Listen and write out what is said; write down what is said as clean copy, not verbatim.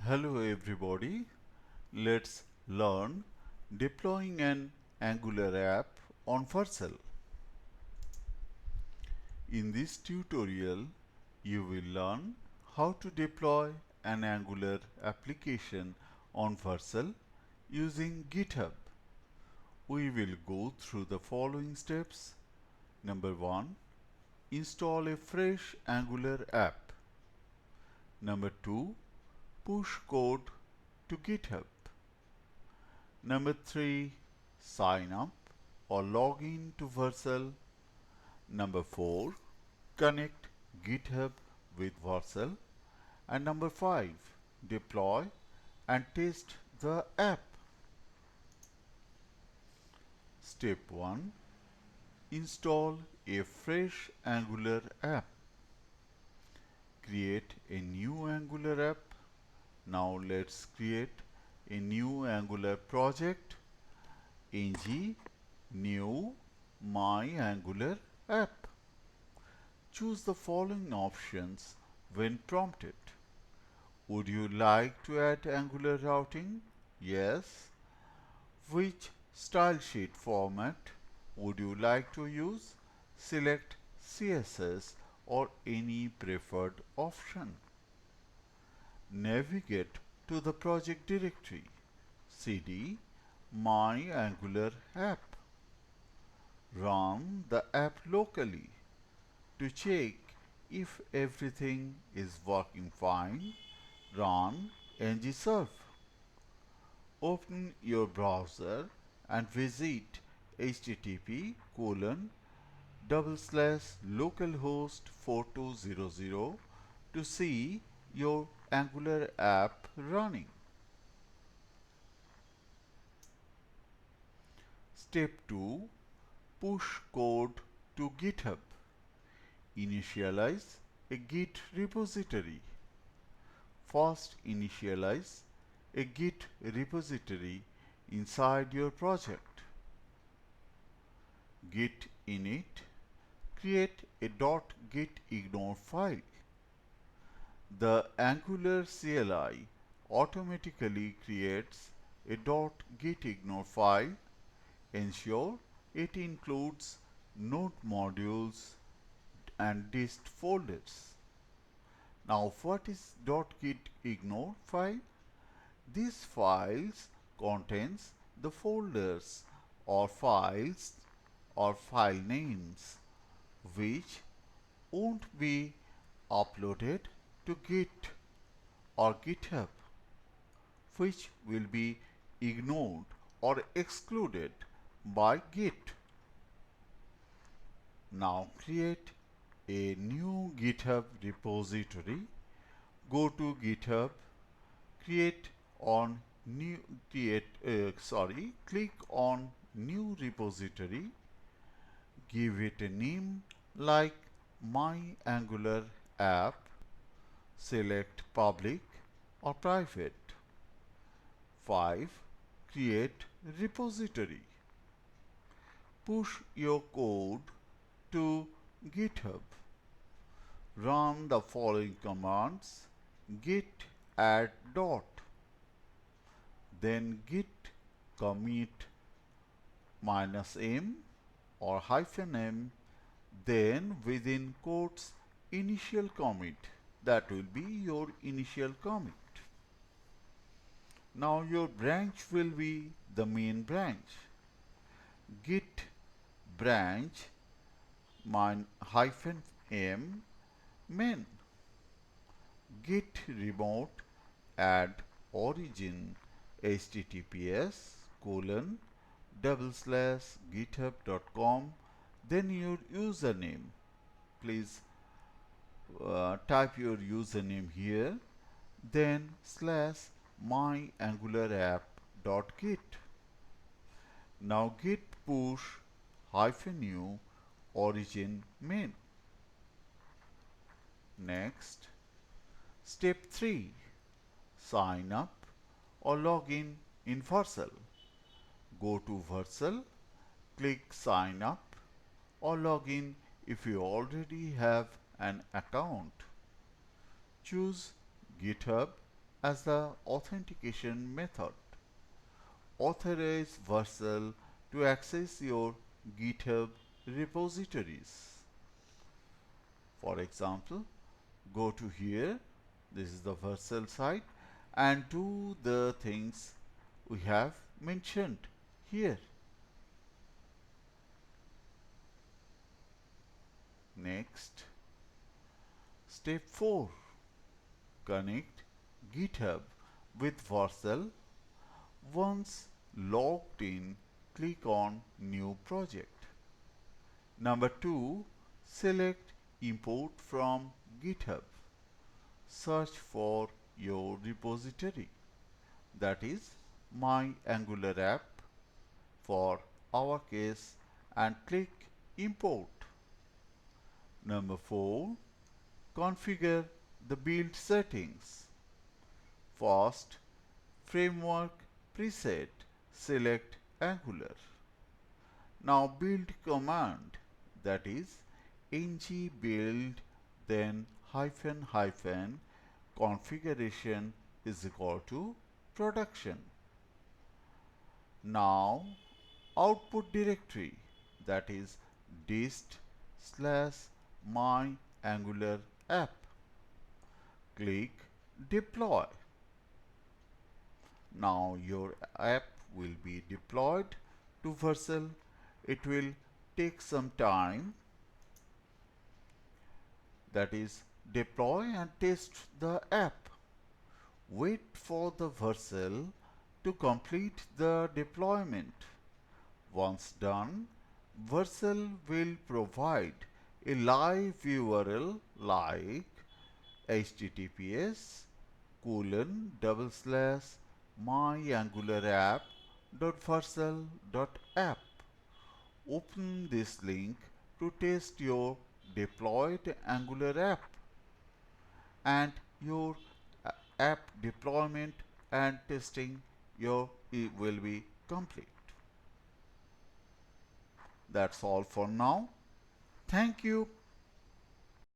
Hello everybody, let's learn deploying an Angular app on Vercel. In this tutorial, you will learn how to deploy an Angular application on Vercel using GitHub. We will go through the following steps. Number 1. Install a fresh Angular app. Number 2. Push code to GitHub. Number 3. Sign up or log in to Vercel. Number 4. Connect GitHub with Vercel. And number 5. Deploy and test the app. Step 1. Install a fresh Angular app. Create a new Angular app. Now let's create a new Angular project. ng new my Angular app. Choose the following options when prompted. Would you like to add Angular routing? Yes. Which style sheet format would you like to use? Select CSS or any preferred option. Navigate to the project directory. cd my Angular app. Run the app locally. To check if everything is working fine, run ngserve. Open your browser and visit http://localhost4200 to see your Angular app running. Step 2. Push code to GitHub. Initialize a Git repository. First, initialize a Git repository inside your project. Git init. Create a .gitignore file. The Angular CLI automatically creates a .gitignore file. Ensure it includes Node modules and dist folders. Now what is .gitignore file? These files contains the folders or files or file names which won't be uploaded to Git or GitHub, which will be ignored or excluded by Git. Now create a new GitHub repository. Go to GitHub, click on new repository, give it a name like my Angular app, select public or private. 5. Create repository. Push your code to GitHub. Run the following commands: git add dot, then git commit -m or -m, then within quotes initial commit, that will be your initial commit. Now your branch will be the main branch. Git branch -m main. Git remote add origin https://github.com, then your username. Please type your username here, then /myangular-app.git. Now git push -u origin main. Next, step 3. Sign up or log in Vercel. Go to Vercel, click sign up or log in if you already have an account. Choose GitHub as the authentication method. Authorize Vercel to access your GitHub repositories. For example, go to here, this is the Vercel site, and do the things we have mentioned here. Next, step 4. Connect GitHub with Vercel. Once logged in, click on New Project. Number 2. Select Import from GitHub. Search for your repository, that is my Angular app for our case, and click Import. Number 4. Configure the build settings. First, Framework preset, select Angular. Now build command, that is ng build then hyphen hyphen configuration is equal to production. Now output directory, that is dist / my Angular app. Click deploy. Now your app will be deployed to Vercel. It will take some time, that is deploy and test the app. Wait for the Vercel to complete the deployment. Once done, Vercel will provide a live URL like https://myangular-app.vercel.app. Open this link to test your deployed Angular app, and your app deployment and testing will be complete. That's all for now. Thank you